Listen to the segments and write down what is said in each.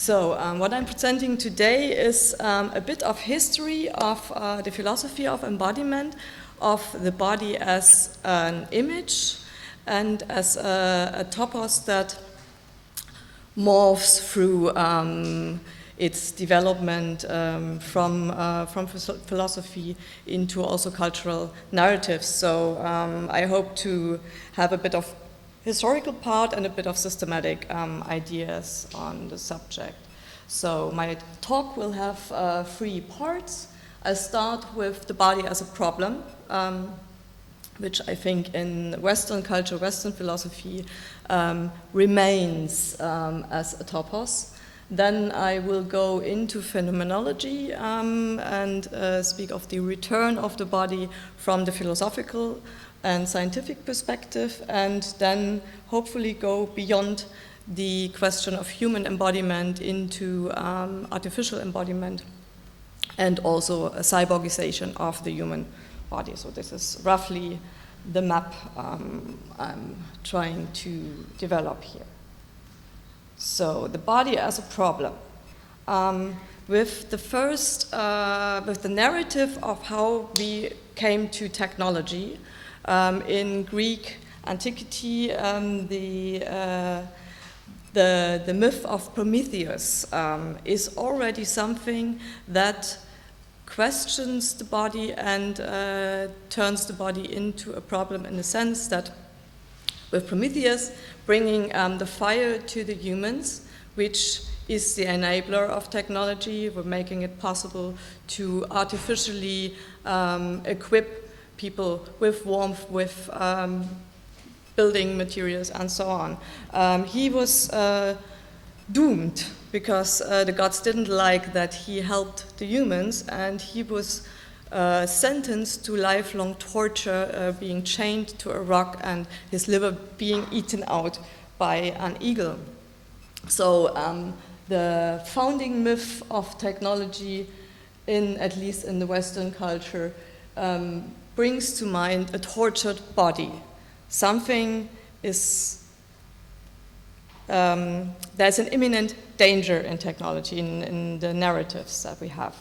So what I'm presenting today is a bit of history of the philosophy of embodiment, of the body as an image and as a topos that morphs through its development from philosophy into also cultural narratives. So I hope to have a bit of historical part and a bit of systematic ideas on the subject. So my talk will have 3 parts. I'll start with the body as a problem, which I think in Western culture, Western philosophy remains as a topos. Then I will go into phenomenology and speak of the return of the body from the philosophical and scientific perspective, and then hopefully go beyond the question of human embodiment into artificial embodiment and also a cyborgization of the human body. So this is roughly the map I'm trying to develop here. So the body as a problem. With the narrative of how we came to technology, in Greek antiquity, the myth of Prometheus is already something that questions the body and turns the body into a problem, in the sense that with Prometheus bringing the fire to the humans, which is the enabler of technology, we're making it possible to artificially equip people with warmth, with building materials, and so on. He was doomed because the gods didn't like that he helped the humans, and he was sentenced to lifelong torture, being chained to a rock and his liver being eaten out by an eagle. So the founding myth of technology, at least in the Western culture, brings to mind a tortured body. Something is, there's an imminent danger in technology, in the narratives that we have.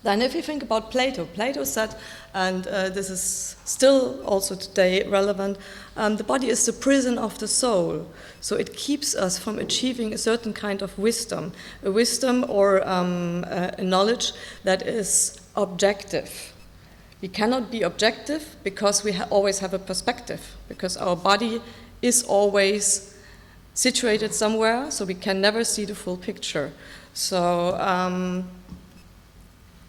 Then if you think about Plato said, and this is still also today relevant, the body is the prison of the soul. So it keeps us from achieving a certain kind of wisdom, a wisdom or a knowledge that is objective. We cannot be objective because we always have a perspective, because our body is always situated somewhere, so we can never see the full picture. So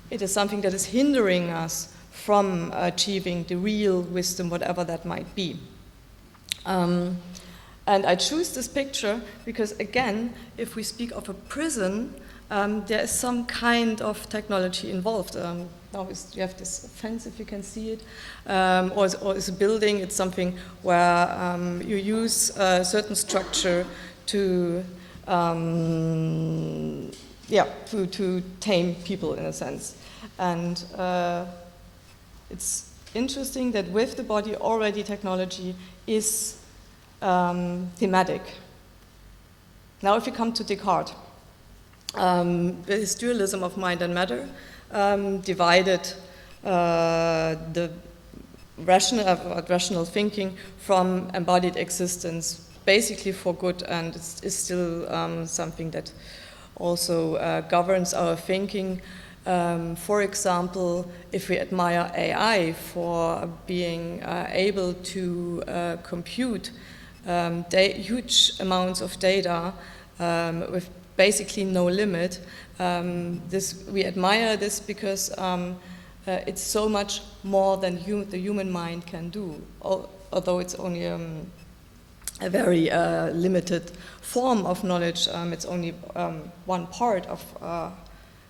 it is something that is hindering us from achieving the real wisdom, whatever that might be. And I choose this picture because, again, if we speak of a prison, there is some kind of technology involved. Now you have this fence, if you can see it, or it's a building. It's something where you use a certain structure to tame people, in a sense. And it's interesting that with the body already technology is thematic. Now if you come to Descartes, his dualism of mind and matter divided the rational thinking from embodied existence, basically for good, and it's still something that also governs our thinking. For example, if we admire AI for being able to compute huge amounts of data with basically no limit, we admire this because it's so much more than the human mind can do, although it's only a very limited form of knowledge. It's only one part of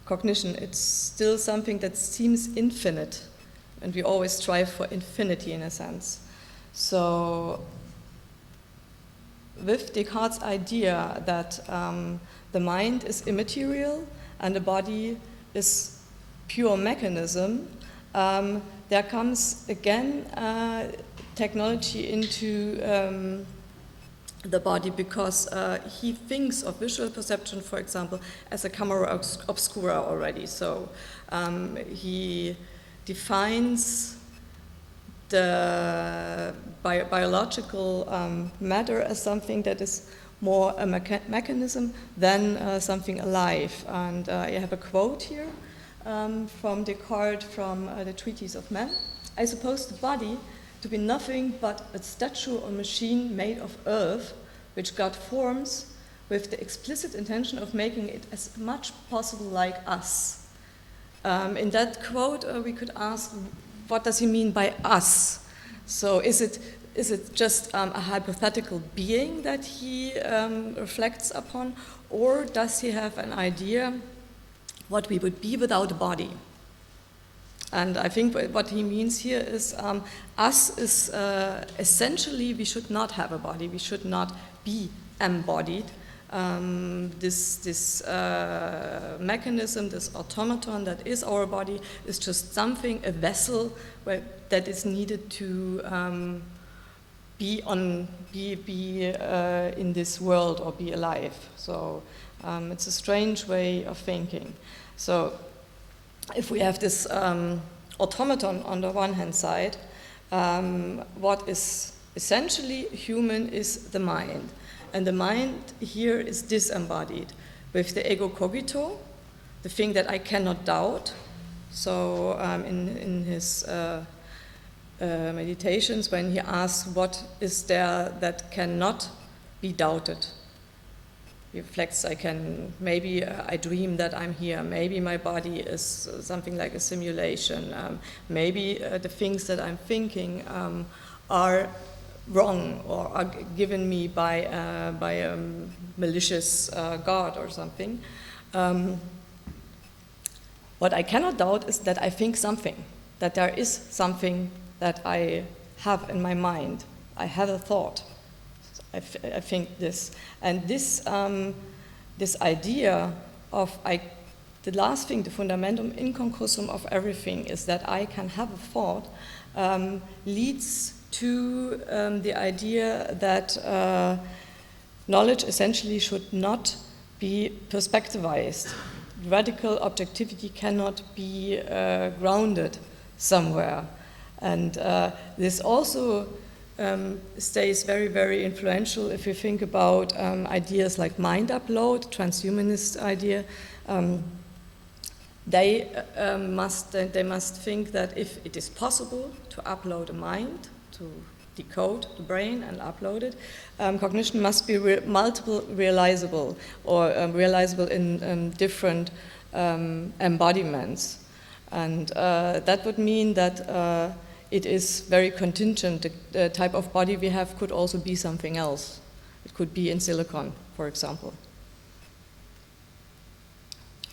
cognition. It's still something that seems infinite, and we always strive for infinity, in a sense. So with Descartes' idea that the mind is immaterial and the body is pure mechanism, there comes again technology into the body because he thinks of visual perception, for example, as a camera obscura already. So he defines the biological matter as something that is more a mechanism than something alive. And I have a quote here from Descartes from the Treatise of Man. I suppose the body to be nothing but a statue or machine made of earth, which God forms with the explicit intention of making it as much possible like us. In that quote, we could ask, what does he mean by us? So is it just a hypothetical being that he reflects upon, or does he have an idea what we would be without a body? And I think what he means here is us is essentially we should not have a body, we should not be embodied. This mechanism, this automaton that is our body is just something, a vessel that is needed to be in this world or be alive. So it's a strange way of thinking. So if we have this automaton on the one hand side, what is essentially human is the mind. And the mind here is disembodied with the ego cogito, the thing that I cannot doubt. So in his meditations, when he asks what is there that cannot be doubted, he reflects, maybe I dream that I'm here, maybe my body is something like a simulation, maybe the things that I'm thinking are wrong or are given me by a malicious God or something. What I cannot doubt is that I think something, that there is something that I have in my mind. I have a thought. I think this. And this idea of the last thing, the fundamentum inconcussum of everything is that I can have a thought, leads to the idea that knowledge essentially should not be perspectivized. Radical objectivity cannot be grounded somewhere. And this also stays very, very influential if you think about ideas like mind upload, transhumanist idea. They must think that if it is possible to upload a mind, to decode the brain and upload it, cognition must be multiple realizable or realizable in different embodiments. And that would mean that it is very contingent. The type of body we have could also be something else. It could be in silicon, for example.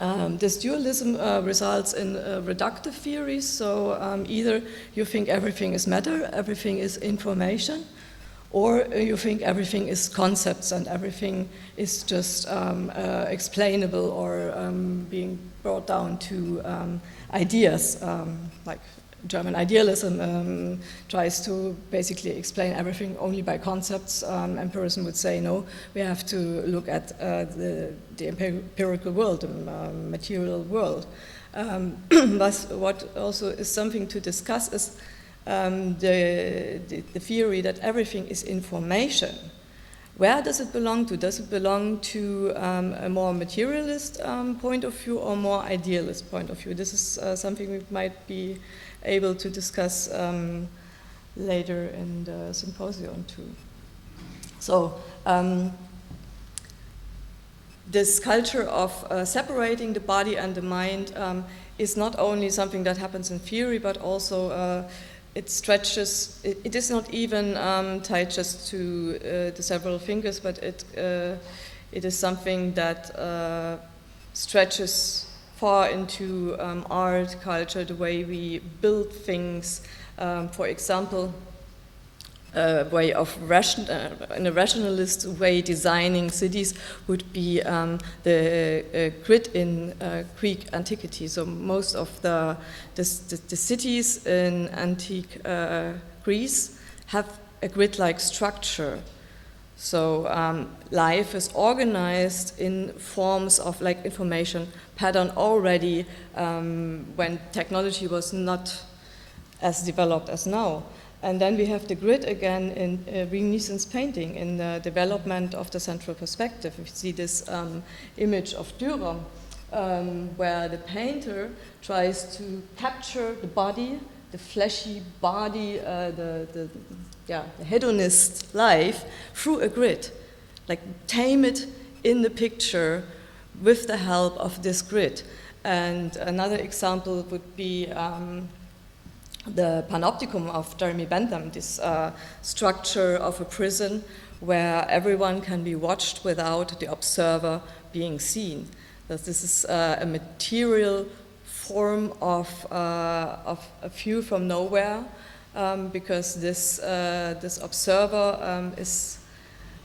This dualism results in reductive theories, so either you think everything is matter, everything is information, or you think everything is concepts and everything is just explainable or being brought down to ideas, like German idealism tries to basically explain everything only by concepts. Empirism would say, no, we have to look at the empirical world, the material world. But what also is something to discuss is the theory that everything is information. Where does it belong to? Does it belong to a more materialist point of view or more idealist point of view? This is something we might be able to discuss later in the symposium too. So this culture of separating the body and the mind is not only something that happens in theory, but also it stretches. It is not even tied just to the several fingers, but it is something that stretches far into art, culture, the way we build things. For example, a way of in a rationalist way, designing cities would be the grid in Greek antiquity. So most of the cities in antique Greece have a grid-like structure. So life is organized in forms of like information pattern already when technology was not as developed as now. And then we have the grid again in Renaissance painting, in the development of the central perspective. We see this image of Dürer, where the painter tries to capture the body, the fleshy body, the hedonist life through a grid, like tame it in the picture with the help of this grid. And another example would be the Panopticon of Jeremy Bentham, this structure of a prison where everyone can be watched without the observer being seen. This is a material form of a view from nowhere, because this observer is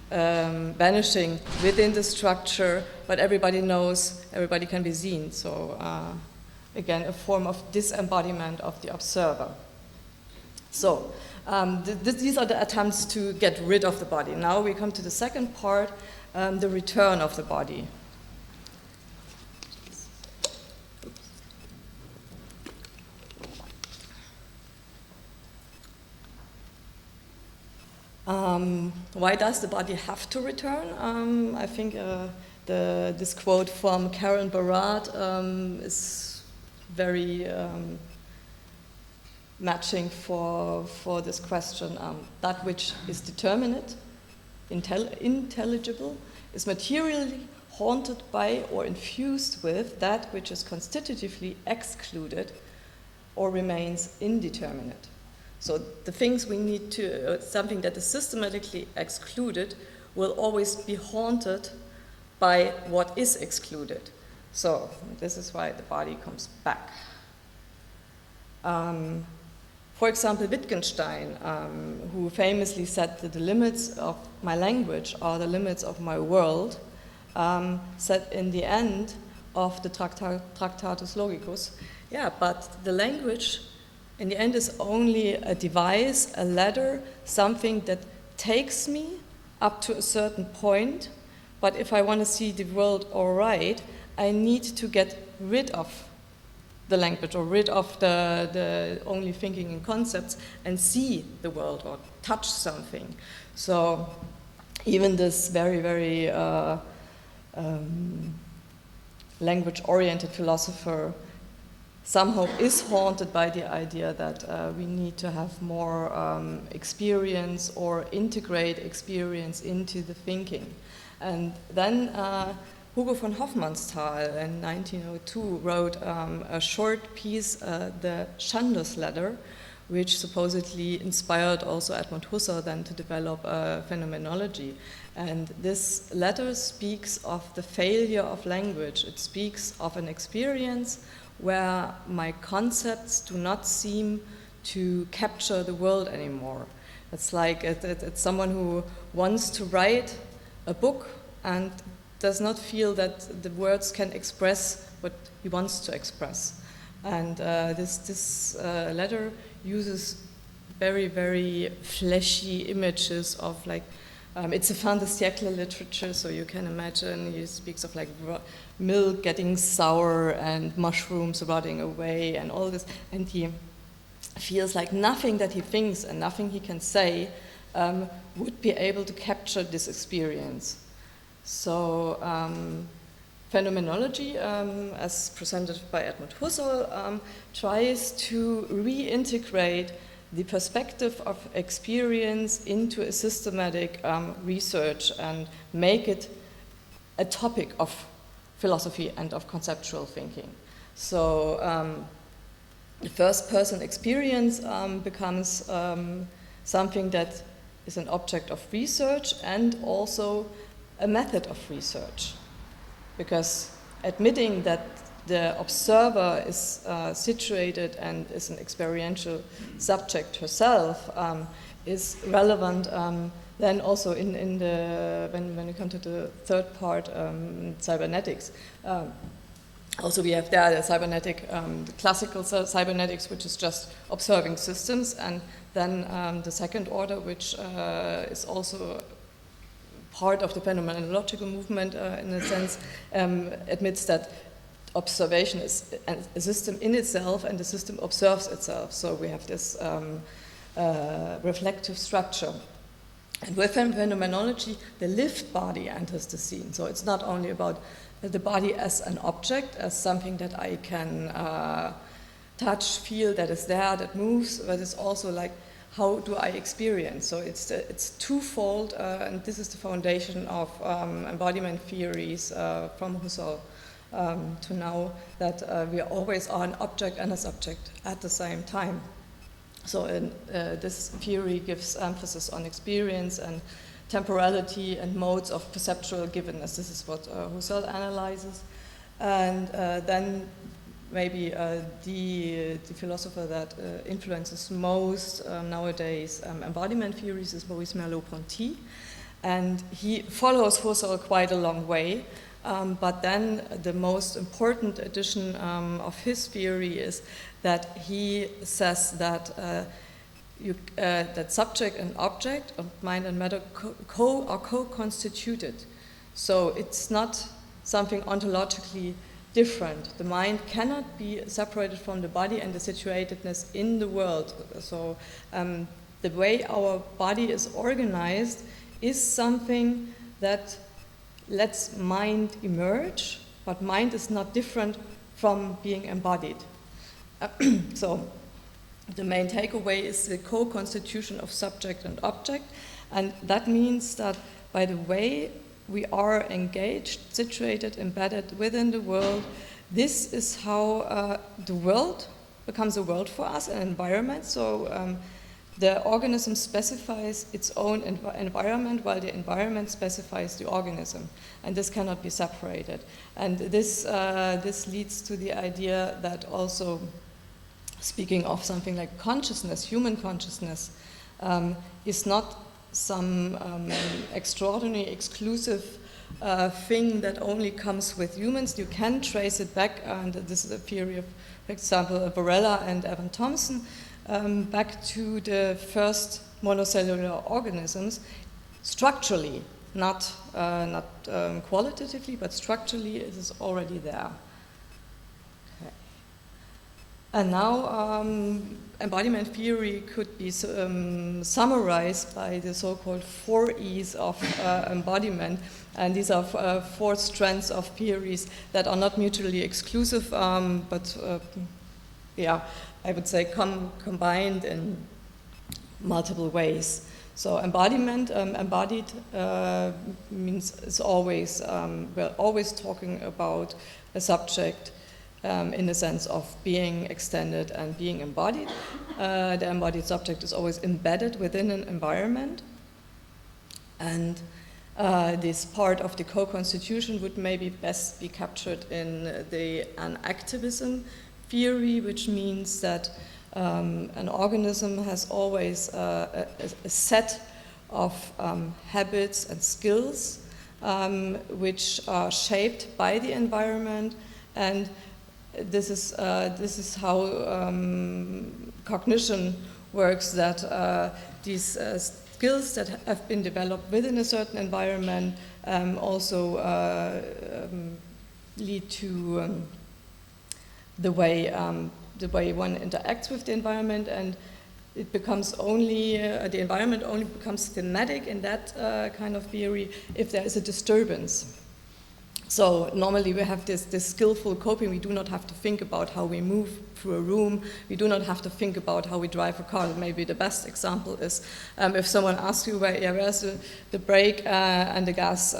vanishing within the structure, but everybody knows, everybody can be seen. So again, a form of disembodiment of the observer. So these are the attempts to get rid of the body. Now we come to the second part, the return of the body. Why does the body have to return? I think this quote from Karen Barat is very matching for this question. That which is determinate, intelligible, is materially haunted by or infused with that which is constitutively excluded or remains indeterminate. So the things we need to, something that is systematically excluded will always be haunted by what is excluded. So this is why the body comes back. For example, Wittgenstein, who famously said that the limits of my language are the limits of my world, said in the end of the Tractatus Logicus, yeah, but the language in the end is only a device, a ladder, something that takes me up to a certain point, but if I want to see the world all right, I need to get rid of the language or rid of the only thinking in concepts and see the world or touch something. So even this very, very language-oriented philosopher somehow is haunted by the idea that we need to have more experience or integrate experience into the thinking. And then Hugo von Hofmannsthal in 1902 wrote a short piece, the Chandos Ladder, which supposedly inspired also Edmund Husserl then to develop phenomenology. And this letter speaks of the failure of language. It speaks of an experience where my concepts do not seem to capture the world anymore. It's like it's someone who wants to write a book and does not feel that the words can express what he wants to express. And this letter uses very, very fleshy images of like, it's a fin de siècle literature, so you can imagine he speaks of like milk getting sour and mushrooms rotting away and all this, and he feels like nothing that he thinks and nothing he can say would be able to capture this experience. So phenomenology, as presented by Edmund Husserl, tries to reintegrate the perspective of experience into a systematic research and make it a topic of philosophy and of conceptual thinking. So the first-person experience becomes something that is an object of research and also a method of research. Because admitting that the observer is situated and is an experiential subject herself is relevant then also in the when we come to the third part, cybernetics. Also we have there the cybernetic, the classical cybernetics, which is just observing systems, and then the second order, which is also part of the phenomenological movement, in a sense, admits that observation is a system in itself, and the system observes itself. So we have this reflective structure. And within phenomenology, the lived body enters the scene. So it's not only about the body as an object, as something that I can touch, feel, that is there, that moves, but it's also like, how do I experience? So it's twofold, and this is the foundation of embodiment theories from Husserl to now, that we always are an object and a subject at the same time. So this theory gives emphasis on experience and temporality and modes of perceptual givenness. This is what Husserl analyzes. And then maybe the philosopher that influences most nowadays embodiment theories is Maurice Merleau-Ponty. And he follows Husserl quite a long way. But then the most important addition of his theory is that he says that that subject and object, of mind and matter, are co-constituted. So it's not something ontologically different. The mind cannot be separated from the body and the situatedness in the world. So the way our body is organized is something that lets mind emerge, but mind is not different from being embodied. So the main takeaway is the co-constitution of subject and object, and that means that by the way we are engaged, situated, embedded within the world, this is how the world becomes a world for us, an environment. So the organism specifies its own environment, while the environment specifies the organism, and this cannot be separated. And this leads to the idea that also, speaking of something like consciousness, human consciousness, is not some extraordinary, exclusive thing that only comes with humans. You can trace it back, and this is a theory of, for example, Varela and Evan Thompson, back to the first monocellular organisms, structurally, not qualitatively, but structurally it is already there. Okay. And now embodiment theory could be summarized by the so-called 4 E's of embodiment, and these are 4 strands of theories that are not mutually exclusive, but yeah, I would say combined in multiple ways. So embodiment, embodied means it's always, we're always talking about a subject in the sense of being extended and being embodied. The embodied subject is always embedded within an environment. And this part of the co-constitution would maybe best be captured in the anactivism theory, which means that an organism has always a set of habits and skills which are shaped by the environment, and this is how cognition works, that these skills that have been developed within a certain environment also lead to the way one interacts with the environment, and it becomes only, the environment only becomes thematic in that kind of theory if there is a disturbance. So normally we have this skillful coping. We do not have to think about how we move through a room. We do not have to think about how we drive a car. Maybe the best example is if someone asks you where's the brake and the gas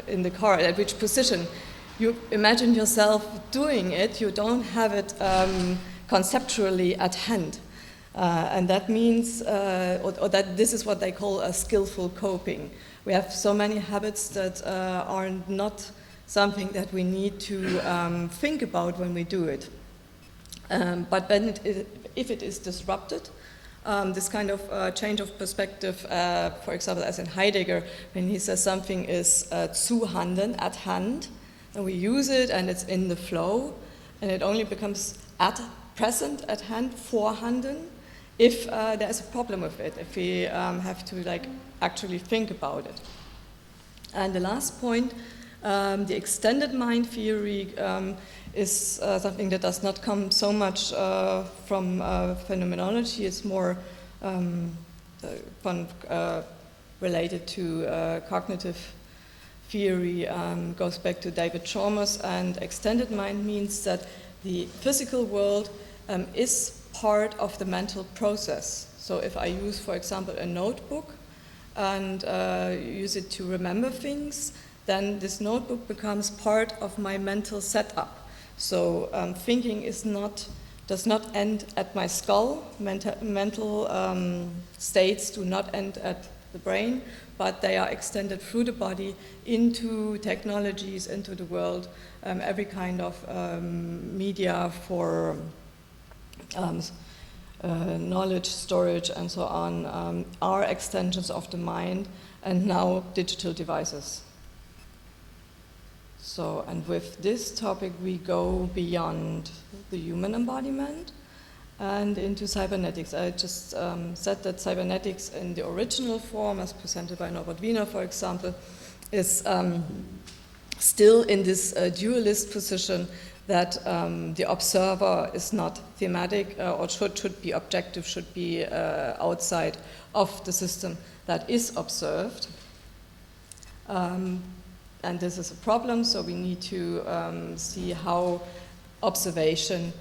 in the car, at which position. You imagine yourself doing it, you don't have it conceptually at hand. And that means, or that this is what they call a skillful coping. We have so many habits that are not something that we need to think about when we do it. But then if it is disrupted, this kind of change of perspective, for example, as in Heidegger, when he says something is zu handen, at hand, and we use it and it's in the flow, and it only becomes present, at hand, vorhanden, if there is a problem with it, if we have to actually think about it. And the last point, the extended mind theory is something that does not come so much from phenomenology. It's more related to cognitive theory, goes back to David Chalmers, and extended mind means that the physical world is part of the mental process. So if I use, for example, a notebook and use it to remember things, then this notebook becomes part of my mental setup. So thinking does not end at my skull. Mental states do not end at the brain, but they are extended through the body into technologies, into the world. Every kind of media for knowledge storage and so on are extensions of the mind, and now digital devices. So, and with this topic we go beyond the human embodiment and into cybernetics. I just said that cybernetics in the original form, as presented by Norbert Wiener, for example, is still in this dualist position that the observer is not thematic or should be objective, should be outside of the system that is observed. And this is a problem, so we need to see how observation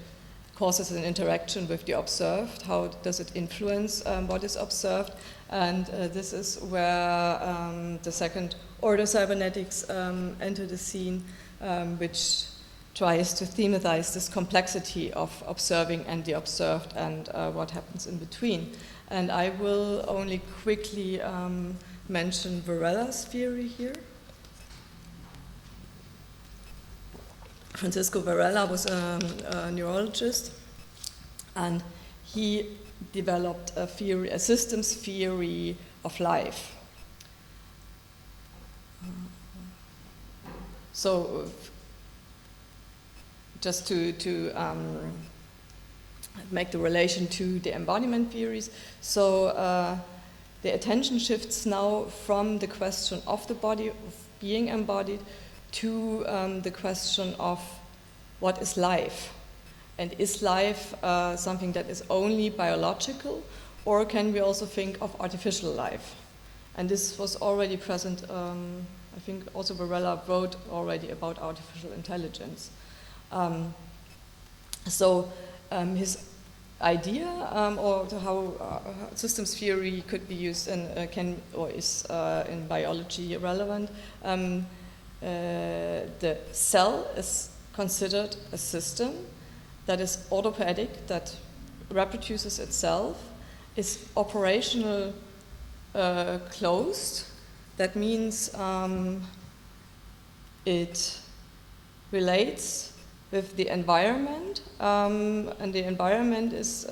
causes an interaction with the observed, how does it influence what is observed, and this is where the second order cybernetics enter the scene, which tries to thematize this complexity of observing and the observed and what happens in between. And I will only quickly mention Varela's theory here. Francisco Varela was a neurologist, and he developed a theory, a systems theory of life. So, just to make the relation to the embodiment theories, so the attention shifts now from the question of the body, of being embodied, to the question of what is life, and is life something that is only biological, or can we also think of artificial life? And this was already present, I think also Varela wrote already about artificial intelligence. So his idea or how systems theory could be used and can or is in biology relevant. The cell is considered a system that is autopoietic, that reproduces itself, is operational closed. That means it relates with the environment, and the environment is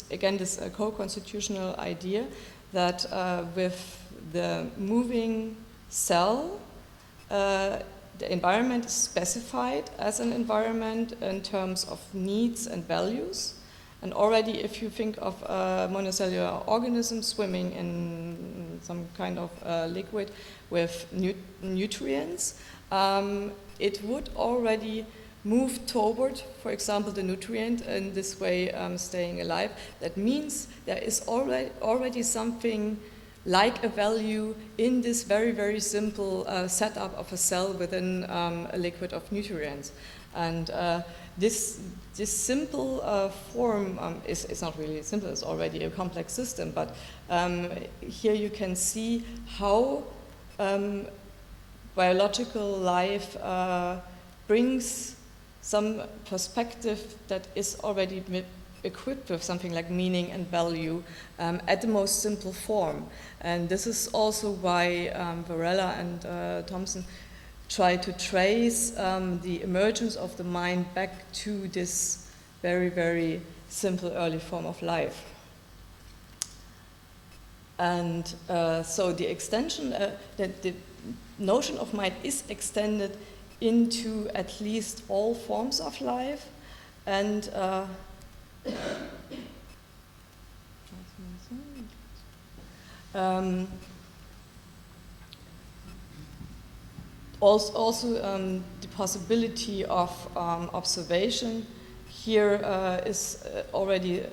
again this co-constitutional idea that with the moving cell, the environment is specified as an environment in terms of needs and values. And already if you think of a monocellular organism swimming in some kind of liquid with nutrients, it would already move toward, for example, the nutrient, in this way staying alive. That means there is already something like a value in this very, very simple setup of a cell within a liquid of nutrients. And this simple form is not really simple, it's already a complex system, but here you can see how biological life brings some perspective that is already equipped with something like meaning and value at the most simple form. And this is also why Varela and Thompson try to trace the emergence of the mind back to this very, very simple early form of life. And so the extension, the notion of mind is extended into at least all forms of life, and Also the possibility of observation here is already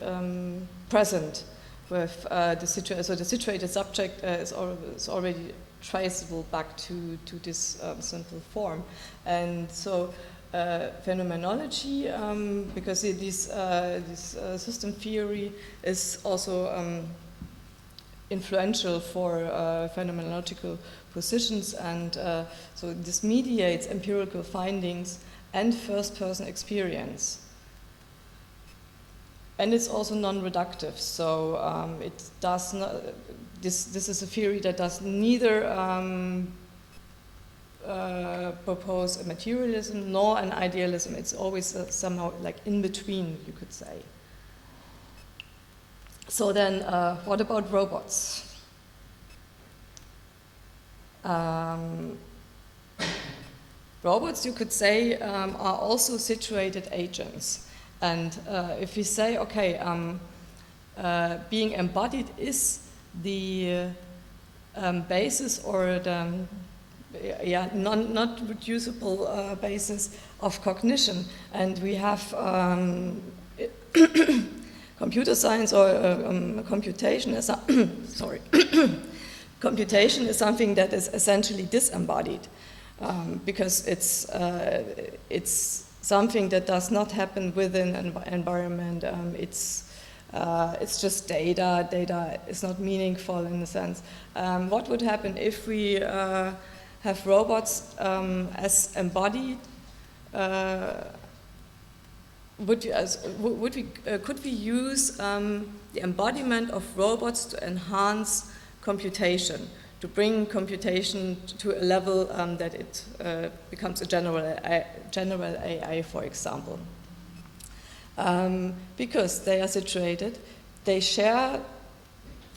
present with the so the situated subject is already traceable back to this simple form. And so phenomenology, because this system theory is also influential for phenomenological positions, and so this mediates empirical findings and first-person experience. And it's also non-reductive, so it does not. This is a theory that does neither propose a materialism nor an idealism. It's always somehow like in between, you could say. So then, what about robots? Robots, you could say, are also situated agents. And if we say, okay, being embodied is the basis or the not reducible basis of cognition, and we have computer science or computation is sorry. Computation is something that is essentially disembodied, because it's something that does not happen within an environment. It's just data. Data is not meaningful in a sense. What would happen if we have robots as embodied? Could we use the embodiment of robots to enhance computation, to bring computation to a level that it becomes a general AI, for example? Because they are situated, they share,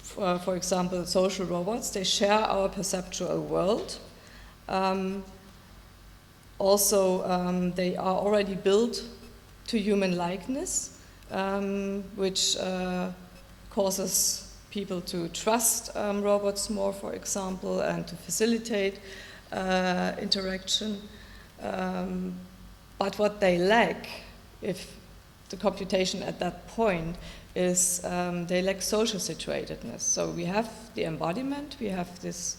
for example, social robots, they share our perceptual world. Also, they are already built to human likeness, which causes people to trust robots more, for example, and to facilitate interaction. But what they lack, if the computation at that point, is they lack social situatedness. So we have the embodiment, we have this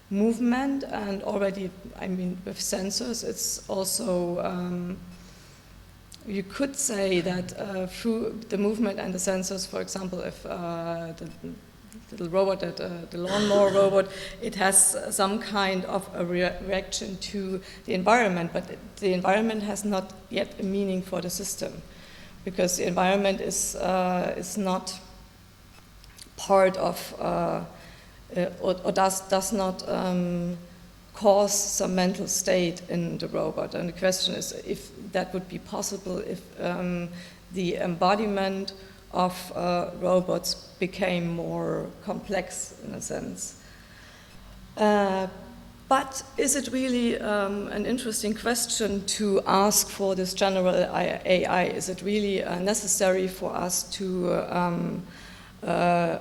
movement, and already, I mean, with sensors, it's also, you could say that through the movement and the sensors, for example, if the little robot, the lawnmower robot, it has some kind of a reaction to the environment, but the environment has not yet a meaning for the system, because the environment is not part of, or does not cause some mental state in the robot. And the question is if that would be possible if the embodiment of robots became more complex in a sense. But is it really an interesting question to ask for this general AI? Is it really necessary for us to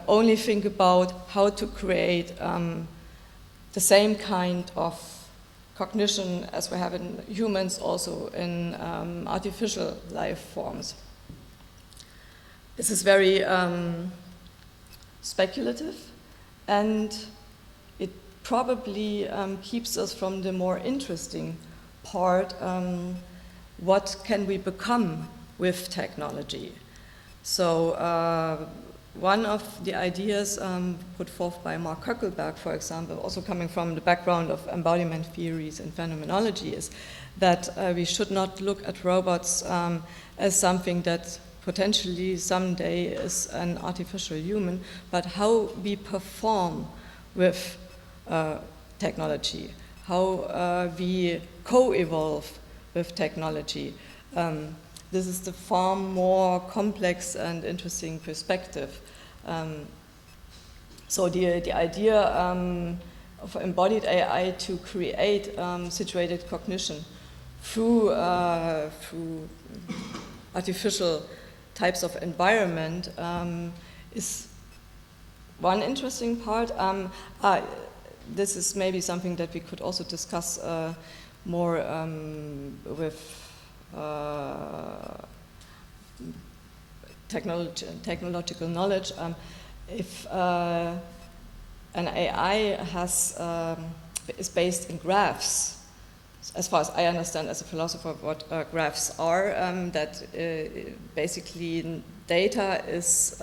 only think about how to create the same kind of cognition as we have in humans, also in artificial life forms? This is very speculative, and it probably keeps us from the more interesting part. What can we become with technology? So one of the ideas put forth by Mark Köckelberg, for example, also coming from the background of embodiment theories and phenomenology, is that we should not look at robots as something that potentially someday is an artificial human, but how we perform with technology, how we co-evolve with technology. This is the far more complex and interesting perspective. So the idea of embodied AI to create situated cognition through artificial types of environment is one interesting part. this is maybe something that we could also discuss more with technological knowledge. If an AI is based in graphs, as far as I understand as a philosopher what graphs are, that basically data is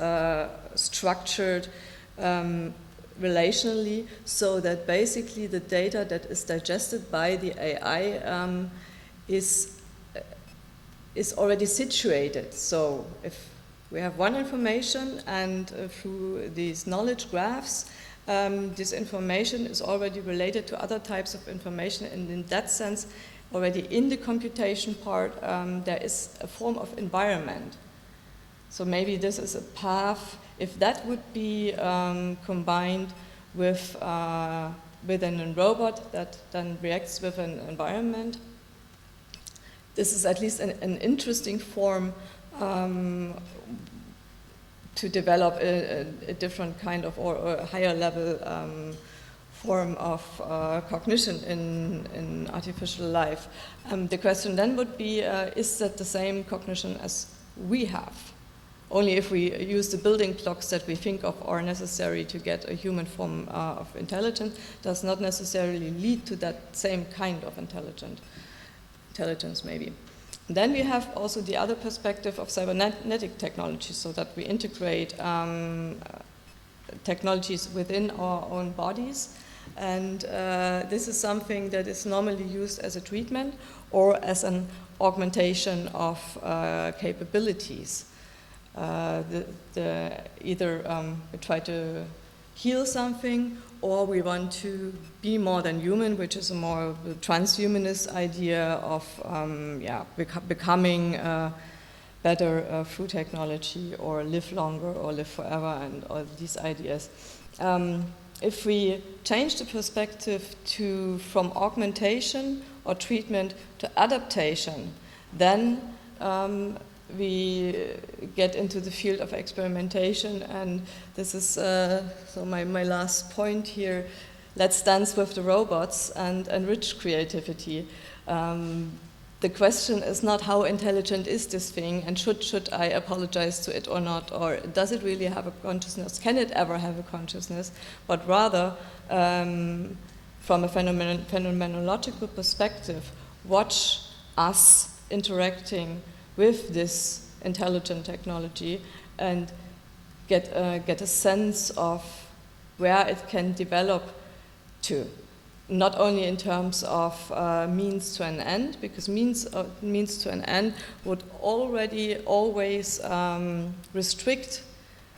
structured relationally, so that basically the data that is digested by the AI is already situated. So if we have one information and through these knowledge graphs, this information is already related to other types of information, and in that sense, already in the computation part, there is a form of environment. So maybe this is a path. If that would be combined with within a robot that then reacts with an environment, this is at least an interesting form to develop a different kind of or a higher level form of cognition in artificial life. The question then would be, is that the same cognition as we have? Only if we use the building blocks that we think of are necessary to get a human form of intelligence, does not necessarily lead to that same kind of intelligence maybe. And then we have also the other perspective of cybernetic technology, so that we integrate technologies within our own bodies. And this is something that is normally used as a treatment or as an augmentation of capabilities. Either we try to heal something, or we want to be more than human, which is a more transhumanist idea of becoming better through technology, or live longer, or live forever, and all these ideas. If we change the perspective from augmentation or treatment to adaptation, then we get into the field of experimentation, and this is so my last point here. Let's dance with the robots and enrich creativity. The question is not how intelligent is this thing, and should I apologize to it or not, or does it really have a consciousness? Can it ever have a consciousness? But rather, from a phenomenological perspective, watch us interacting with this intelligent technology and get a sense of where it can develop to. Not only in terms of means to an end, because means to an end would already always restrict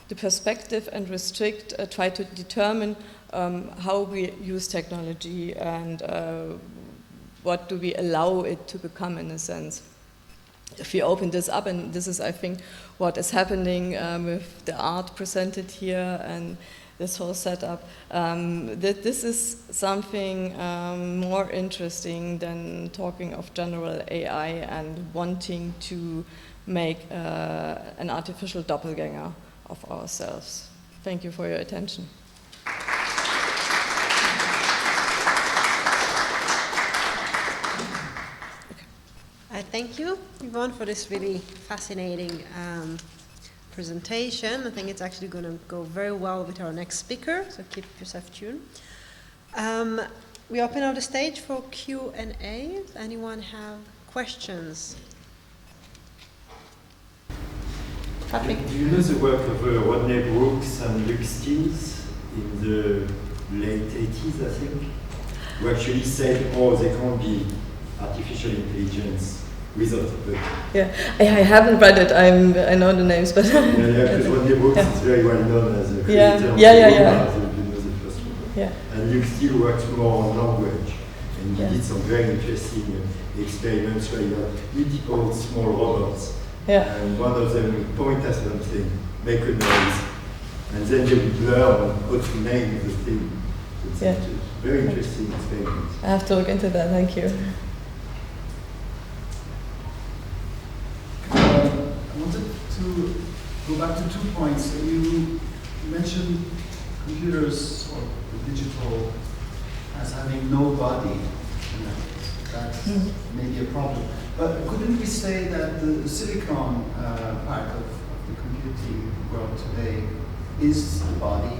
the perspective and try to determine how we use technology and what do we allow it to become in a sense. If we open this up, and this is, I think, what is happening with the art presented here and this whole setup, that this is something more interesting than talking of general AI and wanting to make an artificial doppelganger of ourselves. Thank you for your attention. Thank you, Yvonne, for this really fascinating presentation. I think it's actually going to go very well with our next speaker, so keep yourself tuned. We open up the stage for Q&A. Does anyone have questions? Patrick? Do you know the work of Rodney Brooks and Luke Steels in the late 80s, I think, who actually said, oh, there can't be artificial intelligence without a body? Yeah, I haven't read it. I know the names, but because Rodney Brooks is very well known as a creator of the first one. Yeah. And Luke Steele works more on language, and he did some very interesting experiments where you have multiple small robots, and one of them would point at something, make a noise, and then they would learn how to name the thing. It's very interesting experiment. I have to look into that. Thank you. I wanted to go back to 2 points. You mentioned computers or the digital as having no body. That's maybe a problem. But couldn't we say that the silicon part of the computing world today is the body,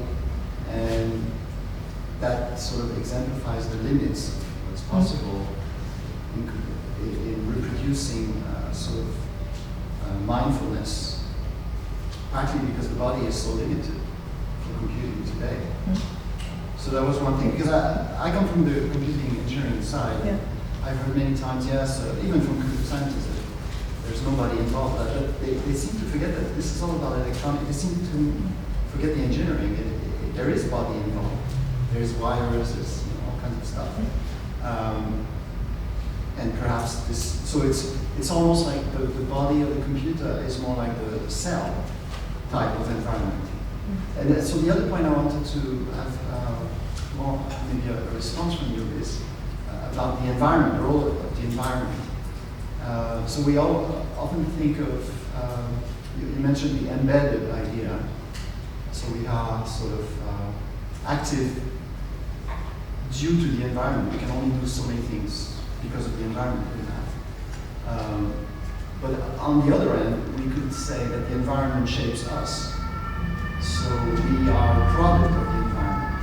and that sort of exemplifies the limits of what's possible in reproducing sort of mindfulness, partly because the body is so limited for computing today. So that was one thing, because I come from the computing engineering side. Yeah. I've heard many times, yes, even from computer scientists, that there's nobody involved. But they seem to forget that this is all about electronics. They seem to forget the engineering. There is body involved. There's wires, there's all kinds of stuff. And perhaps this, so it's almost like the body of the computer is more like the cell type of environment. And so the other point I wanted to have more, maybe a response from you is about the environment, the role of the environment. So we all often think of, you mentioned the embedded idea. So we are sort of active due to the environment. We can only do so many things because of the environment we have. But on the other end, we could say that the environment shapes us. So we are a product of the environment.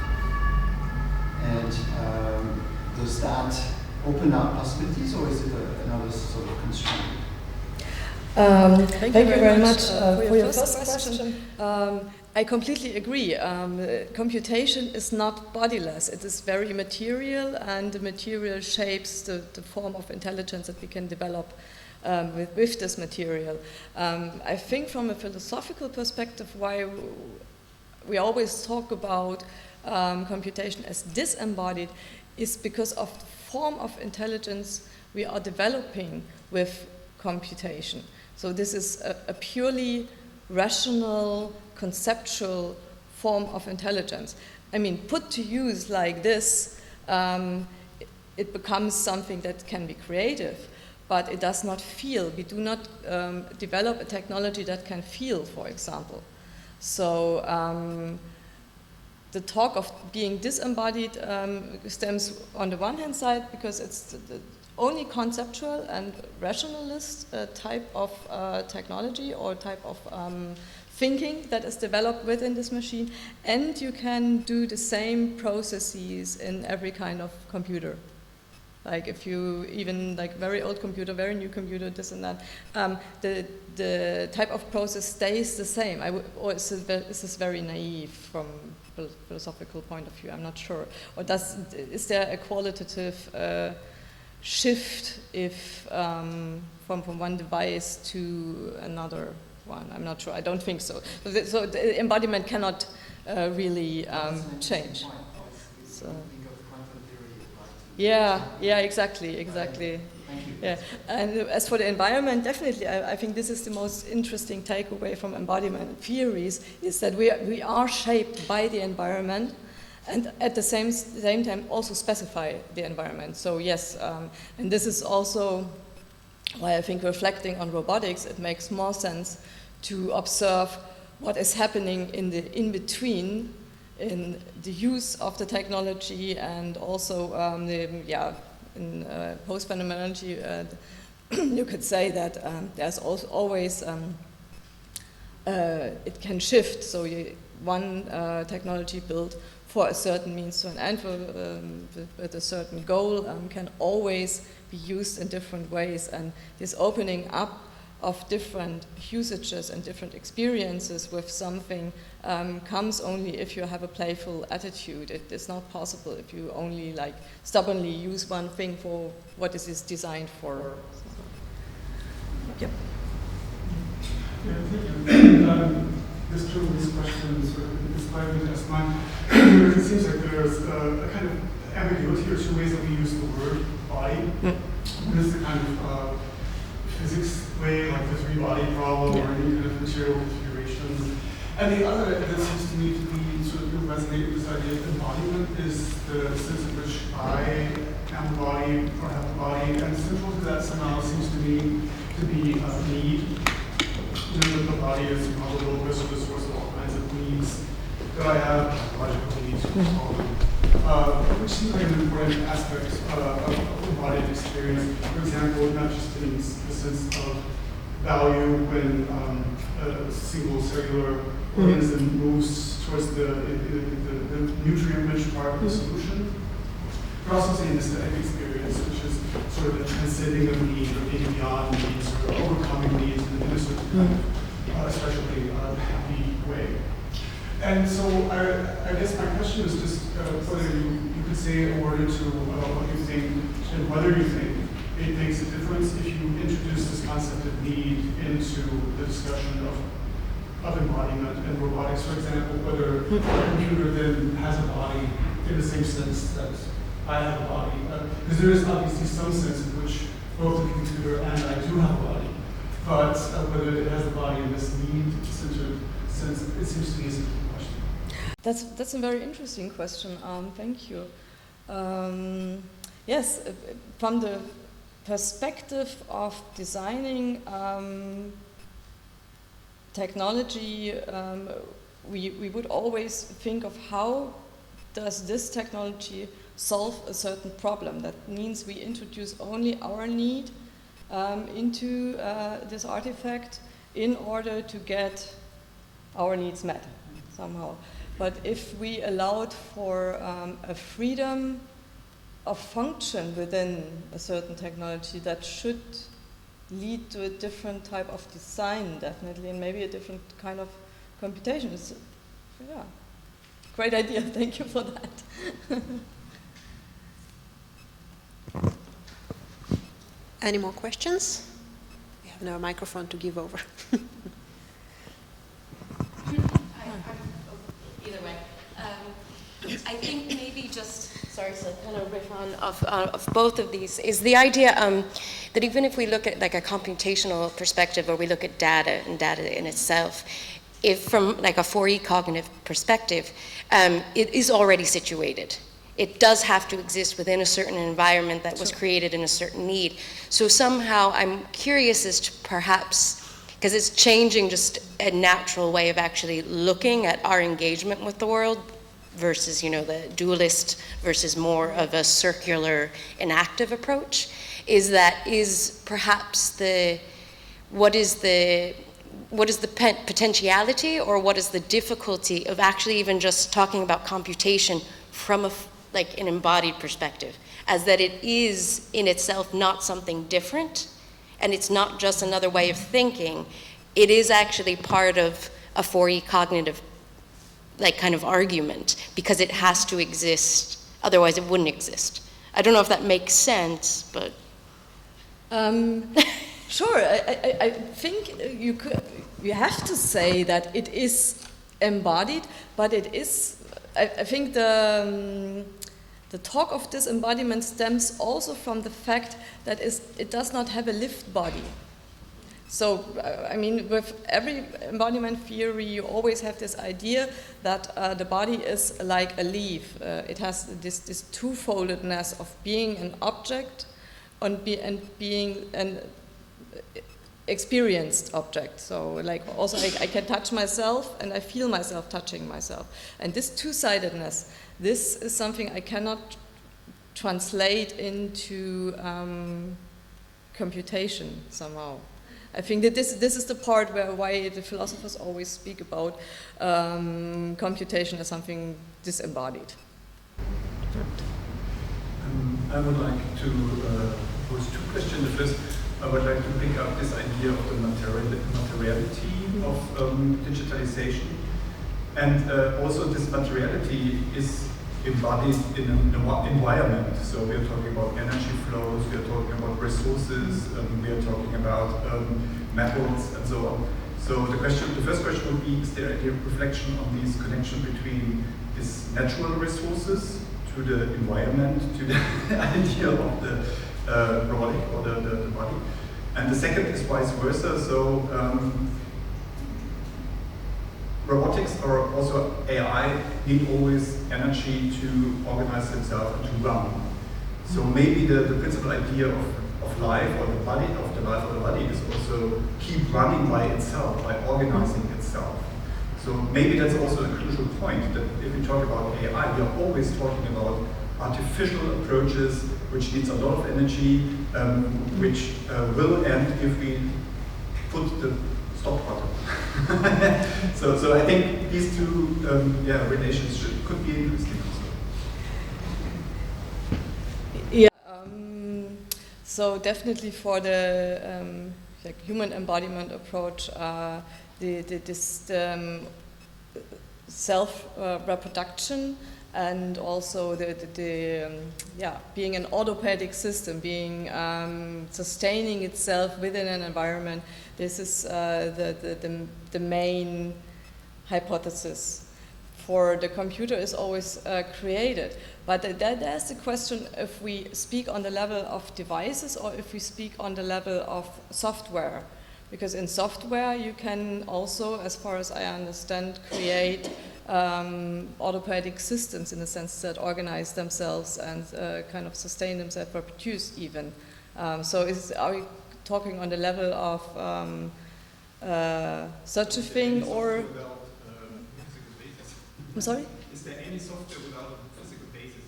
And does that open up possibilities, or is it another sort of constraint? Thank you very much for your first question. I completely agree. Computation is not bodiless. It is very material, and the material shapes the form of intelligence that we can develop with this material. I think from a philosophical perspective, why we always talk about computation as disembodied is because of the form of intelligence we are developing with computation. So this is a purely rational, conceptual form of intelligence. I mean, put to use like this, it becomes something that can be creative, but it does not feel. We do not develop a technology that can feel, for example. So the talk of being disembodied stems on the one hand side because it's the only conceptual and rationalist type of technology or type of thinking that is developed within this machine, and you can do the same processes in every kind of computer. Like if you even like very old computer, very new computer, this and that, the type of process stays the same. Or is this very naive from a philosophical point of view? I'm not sure. Or is there a qualitative shift if from one device to another one? I'm not sure. I don't think so. So the embodiment cannot really change. So. Yeah, exactly. Yeah, and as for the environment, definitely, I think this is the most interesting takeaway from embodiment theories, is that we are shaped by the environment, and at the same time also specify the environment. So yes, and this is also why I think reflecting on robotics, it makes more sense to observe what is happening in the in-between, in the use of the technology, and also in post-phenomenology, you could say that there's also always, it can shift. So one technology built for a certain means to an end, with a certain goal, can always be used in different ways. And this opening up of different usages and different experiences with something comes only if you have a playful attitude. It is not possible if you only like stubbornly use one thing for what it is designed for. Yep. Yeah, thank you. Just two of these questions inspired me to ask mine. It seems like there's a kind of ambiguity or two ways that we use the word body. One is the kind of physics way, like the three-body problem, or any kind of material configuration. And the other that seems to me to be sort of resonate with this idea of embodiment is the sense in which I am a body or have a body, and central to that somehow seems to me to be a need. That the body is a little bit of the source of all kinds of needs that I have, logical needs, which seems like an important aspect of embodied experience. For example, not just in the sense of value when a single cellular organism moves towards the nutrient-rich part of the solution, but also in aesthetic experience, which is sort of the transcending of need, or being beyond needs, or overcoming needs in a certain kind of especially happy way. And so I guess my question is just whether you could say a word or two about what you think, and whether you think it makes a difference if you introduce this concept of need into the discussion of embodiment and robotics, for example, whether a computer then has a body in the same sense that I have a body. Because there is obviously some sense in which both the computer and I do have a body, but whether it has a body in this need-centered sense, it seems to me is a question. That's a very interesting question. Thank you. Yes, from the perspective of designing technology, we would always think of how does this technology solve a certain problem. That means we introduce only our need into this artifact in order to get our needs met somehow. But if we allowed for a freedom of function within a certain technology, that should lead to a different type of design, definitely, and maybe a different kind of computation. It's, yeah, great idea. Thank you for that. Any more questions? We have now a microphone to give over. Either way. I think maybe just, sorry to kind of riff on of both of these, is the idea that even if we look at like a computational perspective, or we look at data and data in itself, if from like a Fourier cognitive perspective, it is already situated. It does have to exist within a certain environment that was created in a certain need. So somehow I'm curious as to perhaps, because it's changing just a natural way of actually looking at our engagement with the world versus, you know, the dualist versus more of a circular inactive approach, is perhaps what is the potentiality, or what is the difficulty of actually even just talking about computation from like an embodied perspective, as that it is in itself not something different, and it's not just another way of thinking. It is actually part of a Fourier cognitive like kind of argument, because it has to exist, otherwise it wouldn't exist. I don't know if that makes sense, but sure. I think you have to say that it is embodied, but it is. I think the talk of disembodiment stems also from the fact that it does not have a lived body. So, I mean, with every embodiment theory, you always have this idea that the body is like a leaf. It has this two-foldedness of being an object and being an experienced object. So, like, also I can touch myself and I feel myself touching myself. And this two-sidedness, this is something I cannot translate into computation somehow. I think that this is the part why the philosophers always speak about computation as something disembodied. I would like to pose two questions. The first, I would like to pick up this idea of the materiality of digitalization. And also this materiality is embodied in an environment. So we are talking about energy flows, we are talking about resources, we are talking about metals and so on. So the first question would be, is there a reflection on this connection between these natural resources to the environment, to the idea of the robotic or the body? And the second is vice versa. So robotics or also AI need always energy to organize themselves and to run. So maybe the principal idea of life or the body, of the life of the body, is also keep running by itself, by organizing itself. So maybe that's also a crucial point, that if we talk about AI, we are always talking about artificial approaches, which needs a lot of energy, which will end if we put the stop button. so I think these two relations could be interesting also. Yeah. So definitely for the like human embodiment approach, this self-reproduction and also being an autopathic system, being sustaining itself within an environment. This is the main hypothesis. For the computer is always created, but there's the question if we speak on the level of devices or if we speak on the level of software. Because in software you can also, as far as I understand, create autopathic systems in the sense that organize themselves and kind of sustain themselves, reproduce even. So are we talking on the level of such a thing, or? I'm sorry? Is there any software without a physical basis?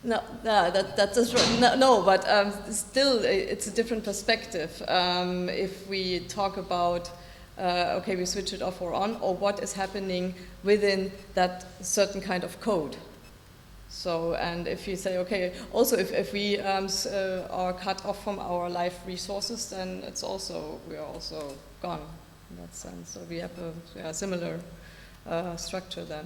No, that's just right. No, but still, it's a different perspective. If we talk about, okay, we switch it off or on, or what is happening within that certain kind of code. So, and if you say, okay, also if we are cut off from our life resources, then we are also gone in that sense. So we have a similar structure then.